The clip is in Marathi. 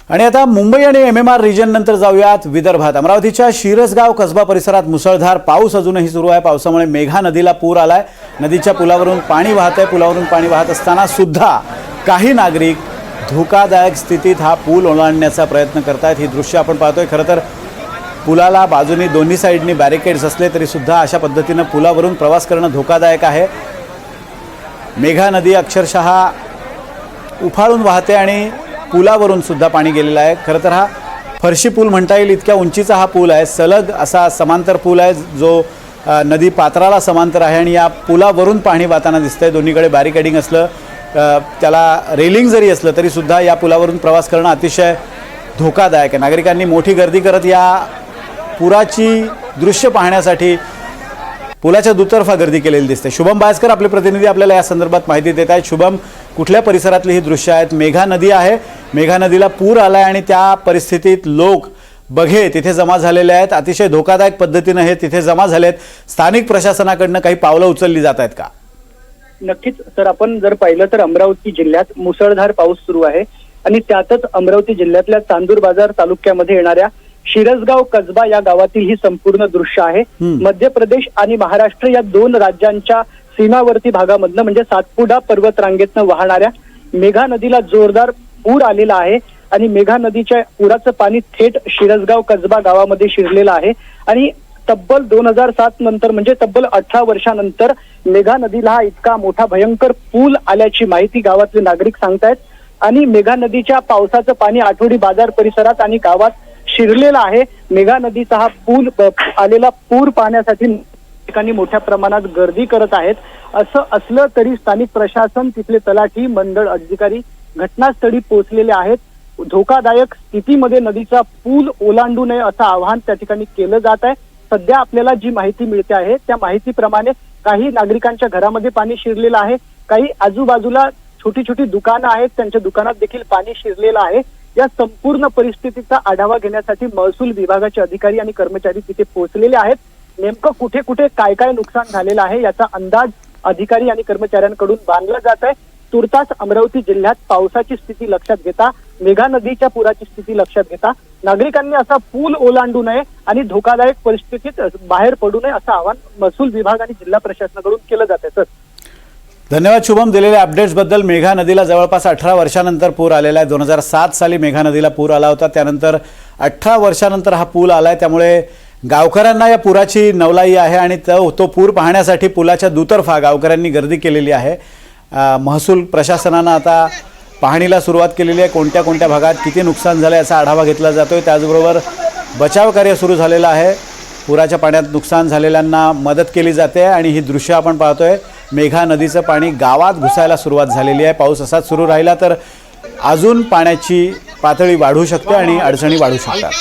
आणि आता मुंबई आणि एमएमआर रिजन नंतर जाऊयात विदर्भात। अमरावतीच्या शिरसगाव कसबा परिसरात मुसळधार पाऊस अजूनही सुरू आहे। पावसामुळे मेघा नदीला पूर आलाय। नदीच्या पुलावरून पाणी वाहतंय। पुलावरून पाणी वाहत असताना सुद्धा काही नागरिक धोकादायक स्थितीत हा पूल ओलांडण्याचा प्रयत्न करतात। ही दृश्य आपण पाहतोय। खरं तर पुलाला बाजूनी दोन्ही साइडनी बॅरिकेड्स असले तरी सुद्धा अशा पद्धतीने पुलावरून प्रवास करणं धोकादायक आहे। मेघा नदी अक्षरशः उफाळून वाहते आणि पुलावरून सुद्धा पाणी गेलेलं आहे। खरं तर हा फरशी पूल म्हणता येईल, इतक्या उंचीचा हा पूल आहे। सलग असा समांतर पूल आहे जो नदी पात्राला समांतर आहे आणि या पुलावरून पाणी वाहताना दिसतंय। दोन्हीकडे बॅरिकेडिंग असलं, त्याला रेलिंग जरी असलं तरी सुद्धा या पुलावरून प्रवास करणं अतिशय धोकादायक आहे। नागरिकांनी मोठी गर्दी करत या पुराची दृश्य पाहण्यासाठी पुलाच्या दुतर्फा गर्दी केलेली दिसते। शुभम बायस्कर आपले प्रतिनिधी आपल्याला या संदर्भात माहिती देत आहेत। शुभम, कुठल्या परिसरातली ही दृश्य आहेत? मेघा नदी आहे, मेघा नदीला पूर आलाय आणि त्या परिस्थितीत लोक बघे तिथे जमा झालेले आहेत। अतिशय धोकादायक पद्धतीने हे तिथे जमा झालेत। स्थानिक प्रशासनाकडून काही पावलं उचलली जात आहेत का? नक्कीच सर, आपण जर पाहिलं तर अमरावती जिल्ह्यात मुसळधार पाऊस सुरू आहे आणि त्यातच अमरावती जिल्ह्यातल्या चांदूर बाजार तालुक्यामध्ये येणाऱ्या शिरसगाव कसबा या गावातील ही संपूर्ण दृश्य आहे। मध्य प्रदेश आणि महाराष्ट्र या दोन राज्यांच्या सीमावर्ती भागामधनं म्हणजे सातपुडा पर्वत रांगेतनं वाहणाऱ्या मेघा नदीला जोरदार पूर आलेला आहे आणि मेघा नदीच्या पुराचं पाणी थेट शिरसगाव कसबा गावामध्ये शिरलेलं आहे आणि तब्बल 2007 नंतर म्हणजे तब्बल 18 वर्षानंतर मेघा नदीला हा इतका मोठा भयंकर पूल आल्याची माहिती गावातले नागरिक सांगतायत। आणि मेघा नदीच्या पावसाचं पाणी आठवडी बाजार परिसरात आणि गावात शिरलेला आहे। मेघा नदीचा हा पूल आलेला पूर पाहण्यासाठी ठिकाणी मोठ्या प्रमाणात गर्दी करत आहेत। असं असलं तरी स्थानिक प्रशासन, तिथले तलाठी, मंडळ अधिकारी घटनास्थळी पोहोचलेले आहेत। धोकादायक स्थितीमध्ये नदीचा पूल ओलांडू नये असं आवाहन त्या ठिकाणी केलं जात आहे। सध्या आपल्याला जी माहिती मिळते आहे त्या माहितीप्रमाणे काही नागरिकांच्या घरामध्ये पाणी शिरलेलं आहे। काही आजूबाजूला छोटी छोटी दुकानं आहेत, त्यांच्या दुकानात देखील पाणी शिरलेलं आहे। या संपूर्ण परिस्थितीचा आढावा घेण्यासाठी महसूल विभागाचे अधिकारी आणि कर्मचारी तिथे पोहोचलेले आहेत। नेमकं कुठे कुठे काय काय नुकसान झालेलं आहे याचा अंदाज अधिकारी आणि कर्मचाऱ्यांकडून बांधला जात आहे। तुर्तास अमरावती जिल्ह्यात पावसाची स्थिती लक्षात घेता, मेघा नदीच्या पुराची स्थिती लक्षात घेता नागरिकांनी असा पूल ओलांडू नये आणि धोकादायक परिस्थितीत बाहेर पडू नये असं आवाहन महसूल विभाग आणि जिल्हा प्रशासनाकडून केलं जात आहे। सर, धन्यवाद शुभम, दिलेल्या अपडेट्स बद्दल। मेघा नदीला जवळपास 18 वर्षानंतर पूर आलेला आहे। 2007 साली मेघा नदीला पूर आला होता, त्यानंतर 18 वर्षानंतर हा पूल आलाय। त्यामुळे गावकऱ्यांना या पुराची नवलाई आहे आणि तो पूर पाहण्यासाठी पुलाच्या दुतर्फा गावकऱ्यांनी गर्दी केलेली आहे। महसूल प्रशासनानं आता पाहणीला सुरुवात केलेली आहे। कोणत्या कोणत्या भागात किती नुकसान झालं याचा आढावा घेतला जातोय। त्याचबरोबर बचाव कार्य सुरू झालेलं आहे। पुराच्या पाण्यात नुकसान झालेल्यांना मदत केली जाते आणि ही दृश्य आपण पाहतोय। मेघा नदीचं पाणी गावात घुसायला सुरुवात झालेली आहे। पाऊस असाच सुरू राहिला तर अजून पाण्याची पातळी वाढू शकते आणि अडचणी वाढू शकतात।